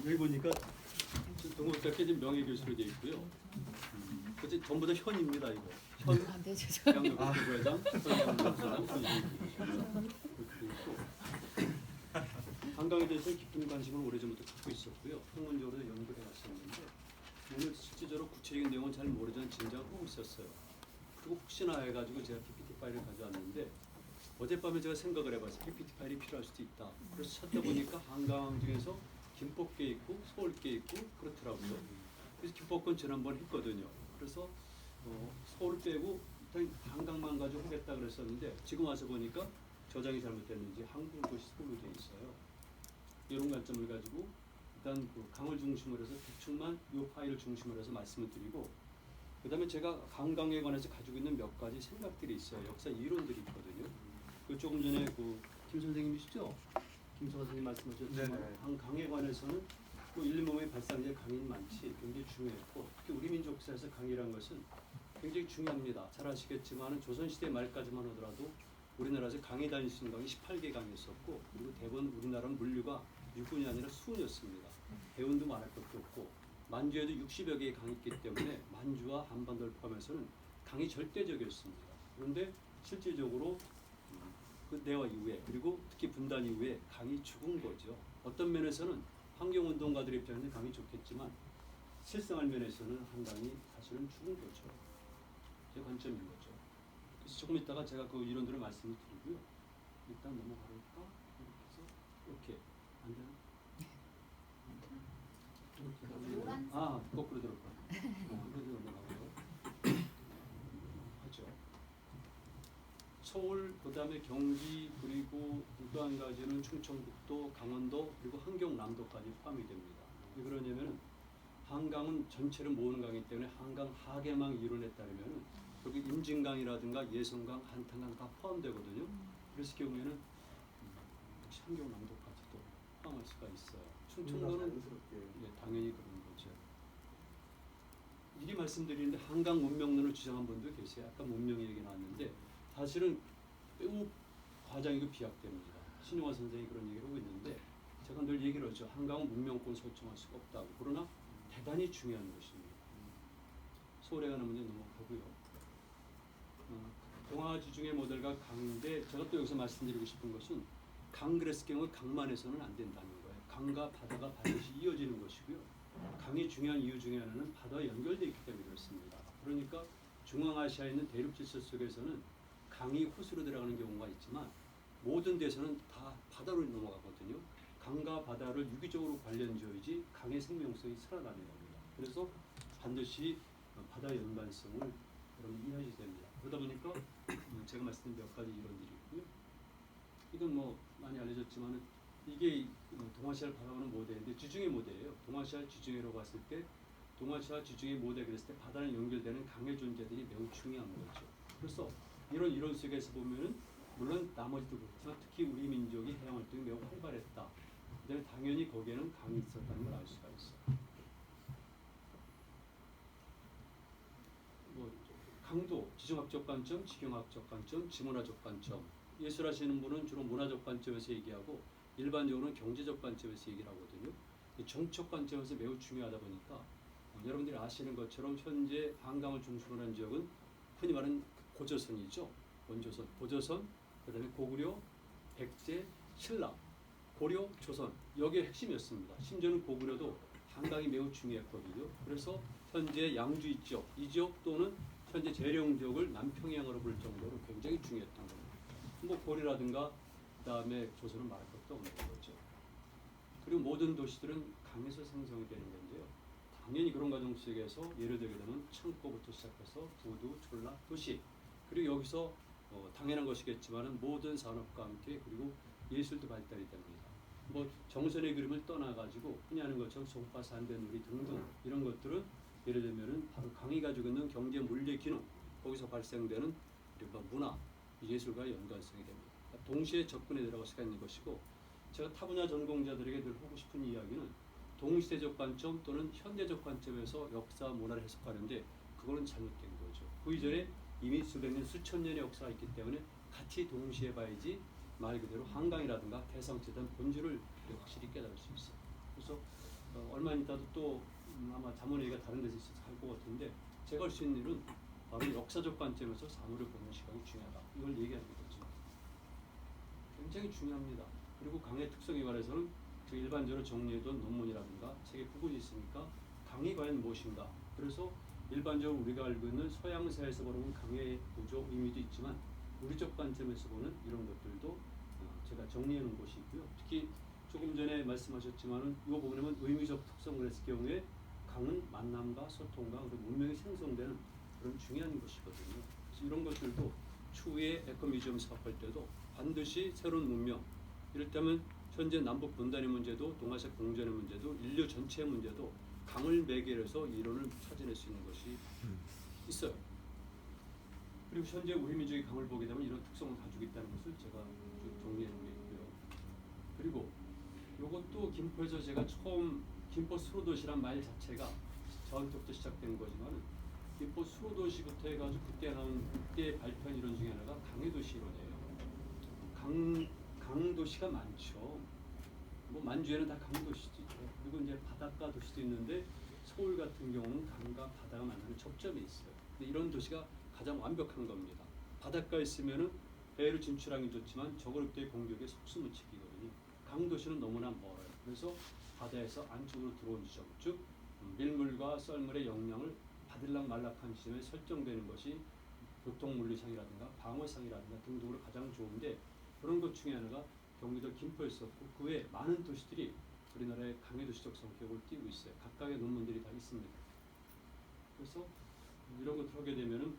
여기 보니까 동국대학교 지금 명예교수로 되어 있고요. 그치 전부 다 현입니다 이거. 현 네, 죄송합니다. 대학교 부회장, 서영훈 교수장, 한강에 대해서 깊은 관심을 오래전부터 갖고 있었고요. 학문적으로 연구해 왔었는데 오늘 실질적으로 구체적인 내용은 잘 모르지만 짐작을 하고 있었어요. 그리고 혹시나 해가지고 제가 PPT 파일을 가져왔는데 어젯밤에 제가 생각을 해봤어요. PPT 파일이 필요할 수도 있다. 그래서 찾다 보니까 한강 중에서 김포께 있고 서울께 있고 그렇더라고요. 그래서 김포권 지난번 했거든요. 그래서 서울 빼고 일단 한강만 가지고 하겠다 그랬었는데 지금 와서 보니까 저장이 잘못됐는지 한국도시 서울로 되어 있어요. 이런 관점을 가지고 일단 그 강을 중심으로 해서 대충만 이 파일을 중심으로 해서 말씀을 드리고 그 다음에 제가 한강에 관해서 가지고 있는 몇 가지 생각들이 있어요. 역사 이론들이 있거든요. 그 조금 전에 그 김 선생님이시죠? 김성환 선생님 말씀하셨지만 강에 관해서는 또 일몸의 발상제 강인 많지 굉장히 중요했고 특히 우리 민족사에서 강이라는 것은 굉장히 중요합니다. 잘 아시겠지만 조선시대 말까지만 하더라도 우리나라에서 강이 다닐 수 있는 강이 18개 강이었었고 그리고 대부분 우리나라는 물류가 육군이 아니라 수군이었습니다. 대운도 말할 것도 없고 만주에도 60여 개의 강이 있기 때문에 만주와 한반도를 포함해서는 강이 절대적이었습니다. 그런데 실질적으로 그 내화 이후에 그리고 특히 분단 이후에 강이 죽은 거죠. 어떤 면에서는 환경운동가들의 입장에서는 강이 좋겠지만 실생활 면에서는 한강이 사실은 죽은 거죠. 제 관점인 거죠. 그래서 조금 있다가 제가 그 이론들을 말씀을 드리고요. 일단 넘어가볼까? 이렇게 안 되나? 거꾸로 들을 거야. 거꾸로 넘어가고요. 하죠. 서울, 그 다음에 경기, 그리고 또 한 가지는 충청북도, 강원도, 그리고 한경남도까지 포함이 됩니다. 왜 그러냐면 한강은 전체를 모으는 강이기 때문에 한강 하계망 이론에 따르면 여기 임진강이라든가 예성강, 한탄강 다 포함되거든요. 그래서 경우에는 한경남도까지도 포함할 수가 있어요. 충청도는 당연히 그런 거죠. 미리 말씀드리는데 한강 문명론을 주장한 분도 계세요. 아까 문명 얘기 나왔는데 사실은 매우 과장이고 비약됩니다. 신용화 선생이 그런 얘기를 하고 있는데 제가 늘 얘기를 하죠. 한강은 문명권 설정할 수가 없다고. 그러나 대단히 중요한 것입니다. 서울에 관한 문제 넘어가고요. 동아지중해 모델과 강인데 제가 또 여기서 말씀드리고 싶은 것은 강 그랬을 경우 강만 해서는 안 된다는 거예요. 강과 바다가 반드시 이어지는 것이고요. 강이 중요한 이유 중에 하나는 바다와 연결되어 있기 때문에 그렇습니다. 그러니까 중앙아시아에 있는 대륙 질서 속에서는 강이 호수로 들어가는 경우가 있지만 모든 데서는 다 바다로 넘어가거든요. 강과 바다를 유기적으로 관련지어야지 강의 생명성이 살아나는 겁니다. 그래서 반드시 바다 연관성을 여러분 이해하셔야 됩니다. 그러다 보니까 제가 말씀드린 몇 가지 이론들이 있고요. 이건 뭐 많이 알려졌지만 이게 동아시아를 바라보는 모대인데 지중해 모대예요. 동아시아 지중해로 봤을 때 동아시아 지중해 모대 그랬을 때 바다랑 연결되는 강의 존재들이 매우 중요한 거죠. 그래서 이런 이론 속에서 보면은 물론 나머지도 그렇지만 특히 우리 민족이 해양 활동이 매우 활발했다. 그다음에 당연히 거기에는 강이 있었다는 걸 알 수가 있어요. 뭐 강도, 지정학적 관점, 지경학적 관점, 지문화적 관점. 예술하시는 분은 주로 문화적 관점에서 얘기하고 일반적으로는 경제적 관점에서 얘기를 하거든요. 정책 관점에서 매우 중요하다 보니까 여러분들이 아시는 것처럼 현재 한강을 중심으로 한 지역은 흔히 말하는 고조선이죠. 원조선, 고조선, 그다음에 고구려, 백제, 신라, 고려, 조선 여기에 핵심이었습니다. 심지어는 고구려도 한강이 매우 중요했거든요. 그래서 현재 양주 이쪽, 이 지역 또는 현재 재령 지역을 남평양으로 부를 정도로 굉장히 중요했던 겁니다. 뭐 고려라든가 그다음에 조선은 말할 것도 없는 거죠. 그리고 모든 도시들은 강에서 생성이 되는 건데요. 당연히 그런 과정 속에서 예를 들게 되면 창고부터 시작해서 부두, 전라, 도시 그리고 여기서 당연한 것이겠지만은 모든 산업과 함께 그리고 예술도 발달이 됩니다. 뭐 정선의 그림을 떠나가지고 흔히 하는 것처럼 송파, 산대놀이 등등 이런 것들은 예를 들면은 바로 강이 가지고 있는 경제 물리 기능 거기서 발생되는 그리고 문화, 예술과 연관성이 됩니다. 동시에 접근해 들어갈 수가 있는 것이고 제가 타 분야 전공자들에게 늘 하고 싶은 이야기는 동시대적 관점 또는 현대적 관점에서 역사 문화를 해석하는데 그거는 잘못된 거죠. 그 이전에 이미 수백 년, 수천 년의 역사가 있기 때문에 같이 동시에 봐야지 말 그대로 한강이라든가 대상체단 본질을 확실히 깨달을 수 있어요. 그래서 얼마 있다도 또 아마 자문회의가 다른 데서 있어서 할 것 같은데 제가 할 수 있는 일은 바로 역사적 관점에서 사물을 보는 시각이 중요하다. 이걸 얘기하는 거죠. 굉장히 중요합니다. 그리고 강의 특성에 관해서는 그 일반적으로 정리해둔 논문이라든가 책의 부분이 있으니까 강이 과연 무엇인가. 그래서 일반적으로 우리가 알고 있는 서양사에서 보는 강의 구조 의미도 있지만 우리적 관점에서 보는 이런 것들도 제가 정리해 놓은 것이 있고요. 특히 조금 전에 말씀하셨지만은 이 부분에 보면 의미적 특성을 했을 경우에 강은 만남과 소통과 그리고 문명이 생성되는 그런 중요한 것이거든요. 그래서 이런 것들도 추후에 에코뮤지엄 사업할 때도 반드시 새로운 문명, 이를테면 현재 남북 분단의 문제도 동아시아 공전의 문제도 인류 전체의 문제도 강을 매개로 해서 이론을 찾아낼 수 있는 것이 있어요. 그리고 현재 우리 민족이 강을 보게 되면 이런 특성을 가지고 있다는 것을 제가 쭉 정리해 놓은 게 있고요. 그리고 이것도 김포에서 제가 처음 김포 수로도시란 말 자체가 저한테부터 시작된 거지만 김포 수로도시부터 해가지고 그때 발표한 이론 중에 하나가 강해도시 이론이에요. 강도시가 많죠. 뭐 만주에는 다 강도시죠. 그리고 이제 바닷가 도시도 있는데 서울 같은 경우는 강과 바다가 만나는 접점이 있어요. 근데 이런 도시가 가장 완벽한 겁니다. 바닷가에 있으면은 배를 진출하기 좋지만 저고립대의 공격에 속수무책이거든요. 강도시는 너무나 멀어요. 그래서 바다에서 안쪽으로 들어온 지점, 즉 밀물과 썰물의 역량을 받을락 말락한 지점에 설정되는 것이 교통물리상이라든가 방어상이라든가 등등으로 가장 좋은데 그런 것 중에 하나가 경기도 김포였었고 그 외에 많은 도시들이 우리나라의 강해도시적 성격을 띠고 있어요. 각각의 논문들이 다 있습니다. 그래서 이런 것을 하게 되면은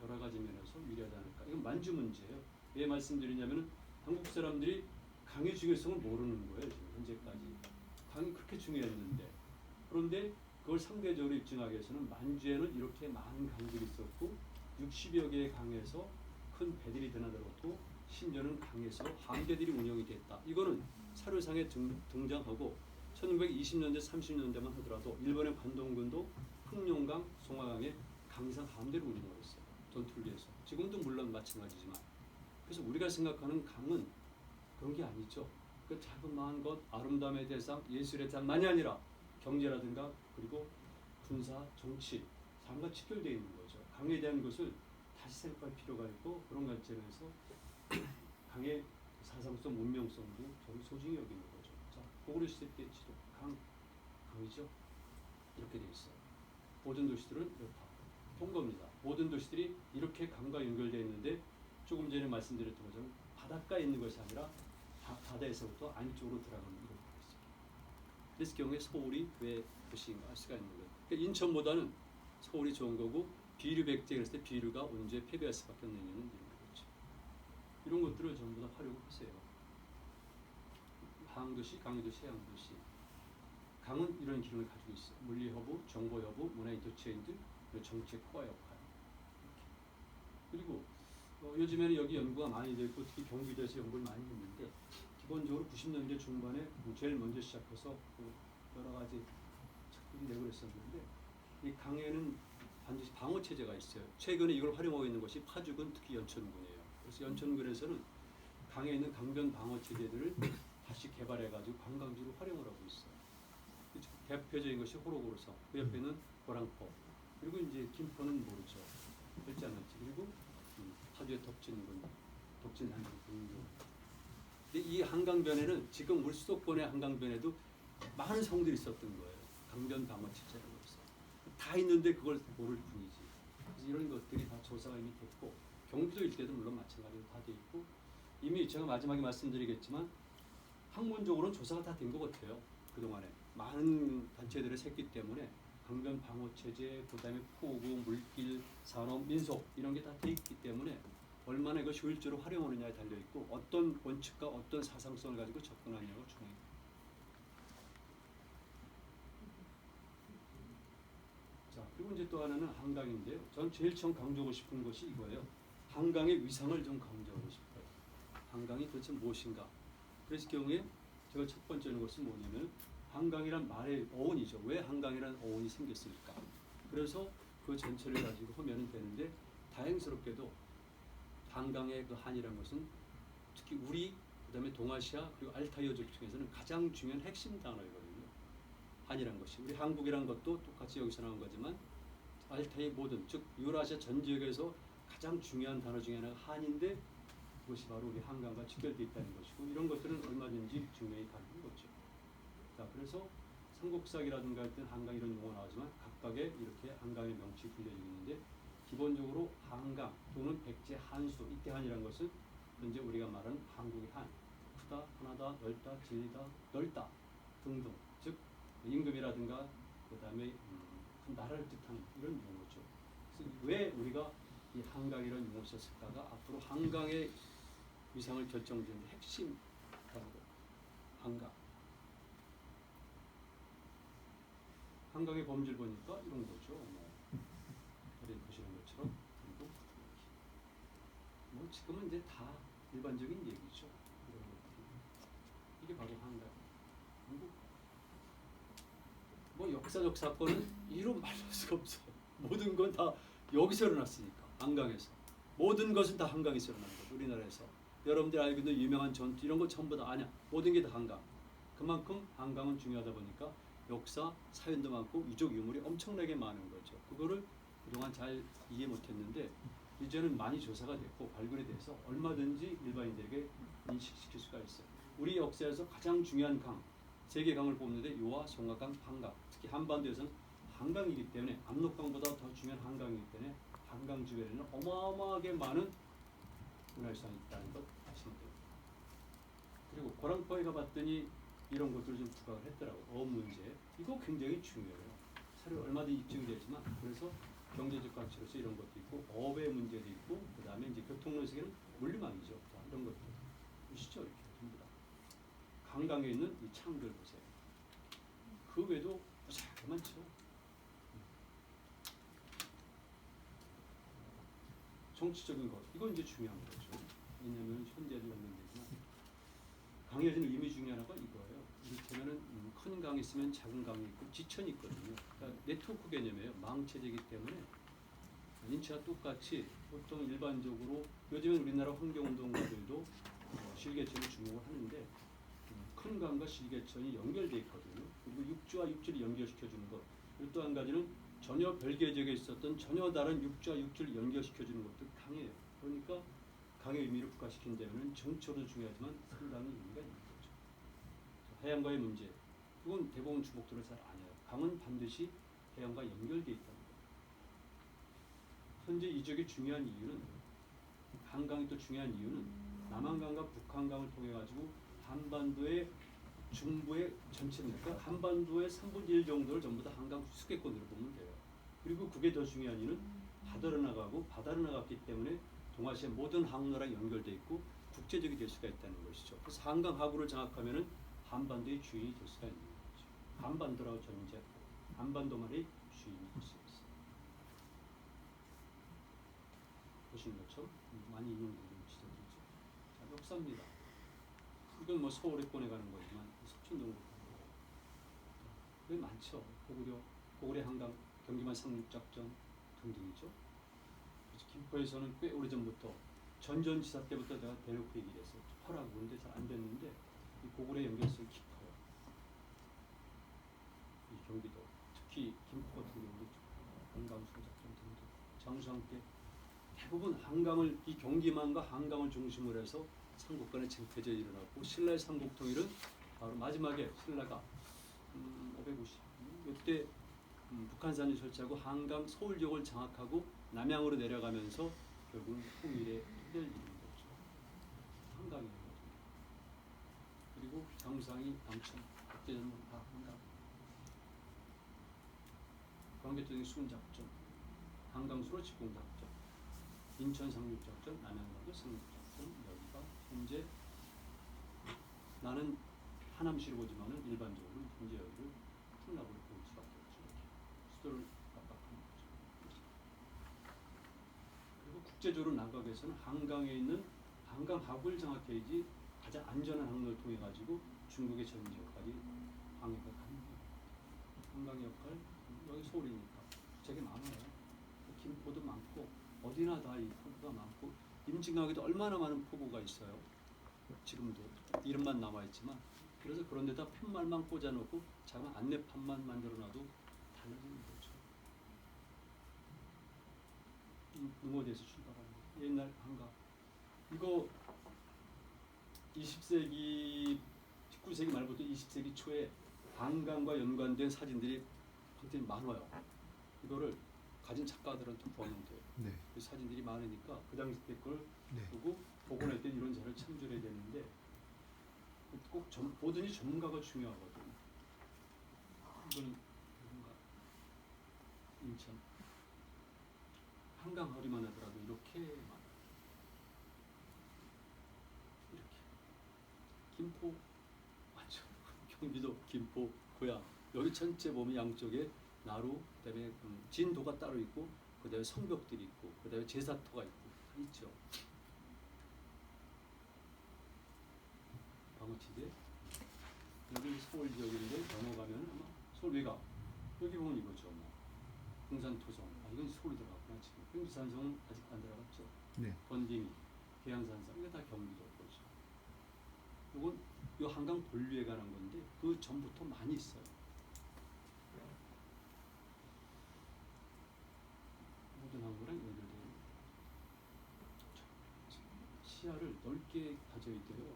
여러 가지 면에서 유리하지 않을까. 이건 만주 문제예요. 왜 말씀드리냐면은 한국 사람들이 강의 중요성을 모르는 거예요. 지금 현재까지. 강이 그렇게 중요했는데 그런데 그걸 상대적으로 입증하기 위해서는 만주에는 이렇게 많은 강들이 있었고 60여 개의 강에서 큰 배들이 드나들었고 심지어는 강에서 함대들이 운영이 됐다. 이거는 사료상에 등장하고 1920년대 30년대만 하더라도 일본의 관동군도 흑룡강, 송화강에 강상 함대를 운영을 했어요. 전투를 해서. 지금도 물론 마찬가지지만 그래서 우리가 생각하는 강은 그런 게 아니죠. 그 자그마한 것, 아름다움의 대상, 예술의 대상만이 아니라 경제라든가 그리고 군사, 정치, 삶과 직결되어 있는 거죠. 강에 대한 것을 다시 생각할 필요가 있고 그런 관점에서 강의 사상성, 문명성도 저는 소중히 여기는 거죠. 자, 고구려 시대 때 지도 강이죠. 이렇게 되어 있어요. 모든 도시들은 이렇다. 본 겁니다. 모든 도시들이 이렇게 강과 연결되어 있는데 조금 전에 말씀드렸던 것처럼 바닷가에 있는 것이 아니라 바다에서부터 안쪽으로 들어가는 이런 거였어요. 그래서 경우에 서울이 왜 도시인가 할 수가 있는 거예요. 그러니까 인천보다는 서울이 좋은 거고 비류백제 그랬을 때 비류가 언제 패배할 수밖에 없는 이유는 이런 거죠. 이런 것들을 전부 다 활용을 하세요. 항도시, 강해도시, 해양도시. 강은 이런 기능을 가지고 있어요. 물리 여부, 정보 여부, 문화 인터체인지, 그리고 정책 호화 역할. 그리고 요즘에는 여기 연구가 많이 되고 특히 경기도에서 연구를 많이 했는데 기본적으로 90년대 중반에 제일 먼저 시작해서 여러 가지 책들이 내고 그랬었는데 이 강에는 반드시 방어 체제가 있어요. 최근에 이걸 활용하고 있는 것이 파주군 특히 연천군이에요. 그래서 연천군에서는 강에 있는 강변 방어 체제들을 다시 개발해가지고 관광지로 활용을 하고 있어요. 대표적인 것이 호로고르성, 그 옆에는 고랑포, 그리고 이제 김포는 모르죠. 될지 안 될지. 그리고 파주의 덕진군, 덕진한군. 근데 이 한강변에는 지금 우리 수도권의 한강변에도 많은 성들이 있었던 거예요. 강변 방어 체제라고 해서 다 있는데 그걸 모를 뿐이지. 그래서 이런 것들이 다 조사가 이미 됐고 경기도 일대도 물론 마찬가지로 다 돼 있고 이미 제가 마지막에 말씀드리겠지만 학문적으로는 조사가 다 된 것 같아요. 그동안에 많은 단체들을 샜기 때문에 강변 방어 체제, 그다음에 포구, 물길, 산업, 민속 이런 게 다 돼 있기 때문에 얼마나 이걸 효율적으로 활용하느냐에 달려 있고 어떤 원칙과 어떤 사상성을 가지고 접근하느냐가 중요해요. 자, 그리고 이제 또 하나는 한강인데요. 전 제일 처음 강조하고 싶은 것이 이거예요. 한강의 위상을 좀 강조하고 싶어요. 한강이 도대체 무엇인가? 그래서 경우에 제가 첫 번째는 것은 뭐냐면 한강이란 말의 어원이죠. 왜 한강이라는 어원이 생겼을까? 그래서 그 전체를 가지고 하면 되는데 다행스럽게도 한강의 그 한이라는 것은 특히 우리 그다음에 동아시아 그리고 알타이어족 중에서는 가장 중요한 핵심 단어이거든요. 한이란 것이 우리 한국이란 것도 똑같이 여기서 나온 거지만 알타의 모든 즉 유라시아 전 지역에서 가장 중요한 단어 중에 하나가 한인데 그것이 바로 우리 한강과 직결되어 있다는 것이고 이런 것들은 얼마든지 증명이 가능한 거죠. 자, 그래서 삼국사기라든가 할 때는 한강 이런 용어가 나오지만 각각의 이렇게 한강의 명칭이 불려지고 있는데 기본적으로 한강 또는 백제 한수 이때 한이라는 것은 현재 우리가 말하는 한국의 한 크다, 하나다, 넓다, 질다, 넓다 등등 즉 임금이라든가 그 다음에 큰 나라를 뜻하는 이런 용어죠. 그래서 왜 우리가 이 한강이라는 용어를 썼을까가 앞으로 한강의 위상을 결정짓는 핵심 단어고 한강. 한강의 범주를 보니까 이런 거죠. 여기 보시는 것처럼 그리고 뭐 지금은 이제 다 일반적인 얘기죠. 이런 것들이 이게 바로 한강. 한국 뭐 역사적 사건은 이로 말할 수가 없어요. 모든 건 다 여기서 일어났으니까 한강에서 모든 것은 다 한강에서 일어난 거죠. 우리나라에서 여러분들 알고 있는 유명한 전투 이런 거 전부 다 아니야. 모든 게 다 한강. 그만큼 한강은 중요하다 보니까 역사, 사연도 많고 유적 유물이 엄청나게 많은 거죠. 그거를 그동안 잘 이해 못했는데 이제는 많이 조사가 됐고 발굴이 돼서 얼마든지 일반인들에게 인식시킬 수가 있어요. 우리 역사에서 가장 중요한 강, 세계 강을 뽑는데 요하, 송하강, 한강, 특히 한반도에서는 한강이기 때문에 압록강보다 더 중요한 한강이기 때문에 한강 주변에는 어마어마하게 많은 문화유산이 있다는 것 아시면 돼요. 그리고 고랑포에 가봤더니 이런 것들을 좀 부각을 했더라고요. 어업 문제. 이거 굉장히 중요해요. 사료 얼마든지 입증되지만 그래서 경제적 가치로서 이런 것도 있고 어업의 문제도 있고 그 다음에 이제 교통로 세계는 물리망이죠. 이런 것들 보시죠. 이렇게 전부 다. 한강에 있는 이 창들 보세요. 그 외에도 무지하게 많죠. 정치적인 것 이건 이제 중요한 거죠. 왜냐하면 현재도 연관되지만 강해지는 의미 중에 하나가 이거예요. 이를테면은 큰 강이 있으면 작은 강이 있고 지천이 있거든요. 그러니까 네트워크 개념이에요. 망체제이기 때문에 인체와 똑같이 보통 일반적으로 요즘은 우리나라 환경운동가들도 실개천을 주목을 하는데 큰 강과 실개천이 연결되어 있거든요. 그리고 육지와 육지를 연결시켜주는 것. 그리고 또 한 가지는 전혀 별개 지역에 있었던 전혀 다른 육지와 육지를 연결시켜주는 것도 강이에요. 그러니까 강의 의미를 부각시킨다면 정치로도 중요하지만 상당히 의미가 있는 거죠. 해양과의 문제. 이건 대부분 주목들을 잘 안 해요. 강은 반드시 해양과 연결되어 있다는 거예요. 현재 이 지역이 중요한 이유는 한강이 또 중요한 이유는 남한강과 북한강을 통해 가지고 한반도의 중부의 전체입니다. 그러니까 한반도의 3분의 1 정도를 전부 다 한강 수계권으로 보면 돼요. 그리고 그게 더 중요한 이유는 바다로 나가고 바다로 나갔기 때문에 동아시아 모든 항로랑 연결되어 있고 국제적이 될 수가 있다는 것이죠. 그래서 한강 하구를 장악하면은 한반도의 주인이 될 수가 있는 거죠. 한반도라고 존재하고 한반도만의 주인이 될 수 있어요. 보시는 것처럼 많이 인용되는 지점이죠. 자, 역사입니다. 이건 뭐 서울에 꺼내가는 거지만 석촌동으로 왜 많죠. 고구려 한강 경기만 상륙작전 등등이죠. 그래서 김포에서는 꽤 오래전부터 전전지사 때부터 내가 대놓고 얘기를 했어요. 하라고. 그런데 잘 안 됐는데 이 고구려 연결성이 깊어요. 이 경기도 특히 김포 같은 경우도 한강 수작전 등등 장수왕 때 대부분 한강을 이 경기만과 한강을 중심으로 해서 삼국 간의 쟁탈전이 일어났고 신라의 삼국통일은 바로 마지막에 신라가 550 이때 북한산을 설치하고 한강 서울 지역을 장악하고 남양으로 내려가면서 결국은 통일의 토대를 이룬 거죠. 한강이에요. 그리고 장수왕이 당첨 그때는 다 한강. 광개토등 수군작전, 한강수로 집공작전, 인천 상륙작전, 남양강도 상륙작전 여기가 현재 나는 하남시를 보지만은 일반적으로 현재 여기를 풍락으로 볼 수밖에 없죠. 수도를 압박하는 거죠. 그리고 국제적으로 나가기위해서는 한강에 있는 한강 하구를 장악해야지 가장 안전한 항로를 통해 가지고 중국의 전지역까지 방해가 가능해요. 한강 역할 여기 서울이니까 되게 많아요. 김포도 많고 어디나 다 이 포구가 많고 임진강에도 얼마나 많은 포구가 있어요. 지금도 이름만 남아 있지만 그래서 그런 데다 팻말만 꽂아놓고 작은 안내판만 만들어놔도 달라지는 거죠. 능원에서 출발합니다. 옛날 한강. 이거 20세기, 19세기 말부터 20세기 초에 한강과 연관된 사진들이 굉장히 많아요. 이거를 가진 작가들한테 구하면 돼요. 네. 그 사진들이 많으니까 그 당시 때 걸 네. 보고 복원할 때 이런 자료를 참조해야 되는데 꼭 보더니 전문가가 중요하거든요. 이거는 누군가 인천 한강 허리만 하더라도 이렇게 많아요. 이렇게 김포 맞죠? 경기도 김포 고향 여기 전체 보면 양쪽에 나루 그다음에 진도가 따로 있고 그다음에 성벽들이 있고 그다음에 제사터가 있고 다 있죠. 방어치제 여기 서울 지역인데 넘어가면 아마 서울 외곽 여기 보면 이거죠. 뭐. 공산토성 이건 서울이 들어갔구나 지금. 행주산성은 아직 안 들어갔죠. 네. 번딩이 계양산성 이게 다 경기도 거죠. 이건 이 한강 본류에 관한 건데 그 전부터 많이 있어요. 모든 항구랑 연결되는 시야를 넓게 가져야 돼요.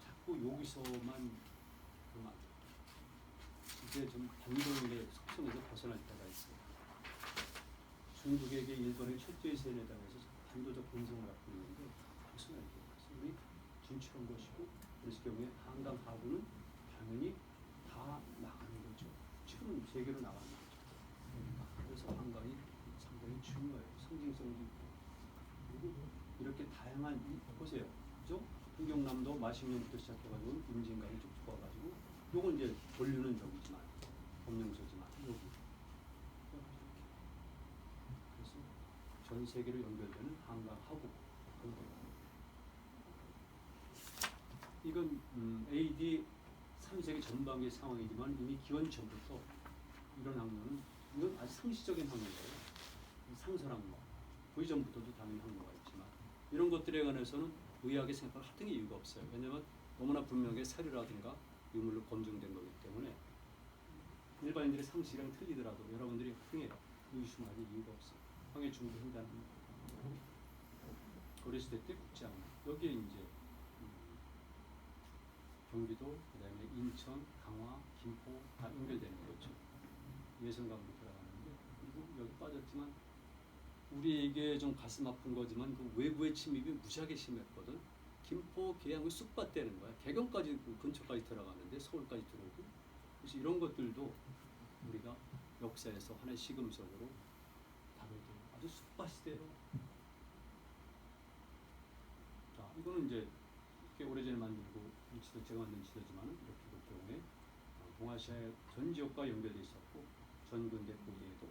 자꾸 여기서만 그만 이제 좀 반동의 속성에서 벗어날 때가 있어요. 중국에게 일본의 철저히 세뇌당해서 반도적 본성을 갖고 있는데 벗어날 때가 있어요. 우리 진출한 것이고 그래서 경우에 한강 하구는 당연히 다 나가는 거죠. 지금은 세계로 나가는 거죠. 그래서 한강이 상당히 중요해요. 상징성도 있고 그리고 이렇게 다양한 보세요. 그죠? 풍경남도 마식령부터 시작해가지고 임진강이 쭉쭉 와가지고 요건 이제 본류는 저기지만 법령소지만 여기 그래서 전 세계로 연결되는 한강하고 이건 AD 3세기 전반기의 상황이지만 이미 기원 전부터 이런 항로는 이건 아주 상시적인 항로예요. 상설항로 그 이전부터도 당연히 항로가 있지만 이런 것들에 관해서는 의학의 생각을 하던 게 이유가 없어요. 왜냐하면 너무나 분명하게 사료라든가 유물로 검증된 거기 때문에 일반인들의 상식이랑 틀리더라도 여러분들이 흥에 의심할 이유가 없어요. 황해 중부 횡단 고려시대 때 국제항로 여기에 이제 경기도 그다음에 인천, 강화, 김포 다 연결되는 거죠. 예선강으로 들어가는데 그리고 여기 빠졌지만 우리에게 좀 가슴 아픈 거지만 그 외부의 침입이 무지하게 심했거든. 김포, 계양을 쑥밭대는 거야. 개경까지 그 근처까지 들어가는데 서울까지 들어오고. 그래서 이런 것들도 우리가 역사에서 하나의 시금석으로 다뤄야 돼요. 아주 쑥밭이 돼요. 자, 이거는 이제 꽤 오래전에 만들고 지도 제가 만든 지도지만 이렇게 볼 경우에 동아시아의 전 지역과 연결돼 있었고 전근대 고리에도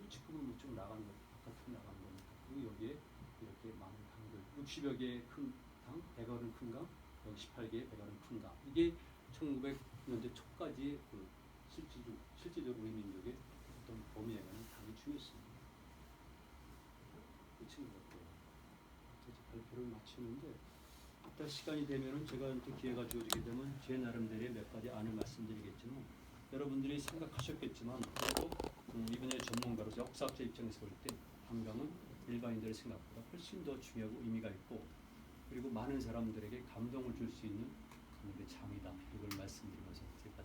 지금은 좀 나가는 거 바깥으로 나가는 거니까 그리고 여기에 이렇게 많은 강들 60여 개의 큰 강, 100여는 큰 강, 여기 18개의 100여는 큰 강 이게 1900년대 초까지 그 실질적으로 우리 민족의 어떤 범위에 관한 강이 중요했습니다. 끝인 것 같아요. 이제 발표를 마치는데 이따 시간이 되면은 제가 또 기회가 주어지게 되면 제 나름대로의 몇 가지 안을 말씀드리겠지만 여러분들이 생각하셨겠지만 그래도 이 분야의 전문가로서 역사학자 입장에서 볼 때 한강은 일반인들의 생각보다 훨씬 더 중요하고 의미가 있고 그리고 많은 사람들에게 감동을 줄 수 있는 장이다. 이걸 말씀드리면서 제가